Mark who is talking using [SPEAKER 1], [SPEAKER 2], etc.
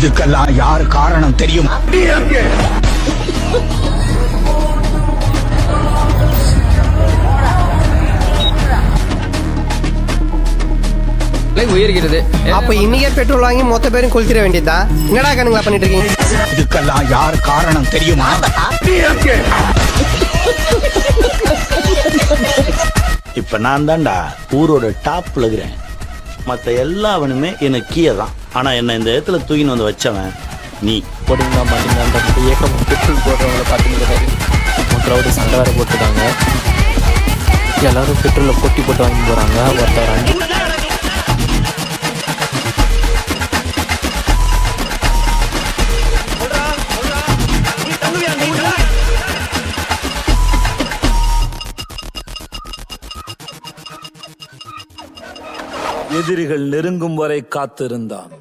[SPEAKER 1] இதுக்கெல்லாம் யார் காரணம் தெரியுமா?
[SPEAKER 2] உயர்கிறது.
[SPEAKER 3] அப்ப இன்னைக்கே பெட்ரோல் வாங்கி மொத்த பேரும் கொளுத்திட வேண்டியதா? என்னடா கணங்களா பண்ணிட்டு இருக்கீங்க?
[SPEAKER 1] இதுக்கெல்லாம் யார் காரணம் தெரியுமா?
[SPEAKER 4] இப்ப நான் தான்டா ஊரோட டாப்ல இருக்கிறேன். மத்த எல்லாவனுமே எனக்கு கீழே தான். ஆனா என்ன இந்த இடத்துல தூக்கின்னு வந்து வச்சவன் நீ.
[SPEAKER 5] போட்டிங்கன்னா மாட்டீங்கன்னா இயக்கம் பெட்ரோல் போடுறவங்கள பார்த்தீங்கன்னா க்ரௌடு சண்டை வேறு போட்டுருக்காங்க. எல்லாரும் பெட்ரோலில் போட்டி போட்டு வாங்கி போகிறாங்க. ஒருத்தர்
[SPEAKER 6] எதிரிகள் நெருங்கும் வரை காத்திருந்தான்.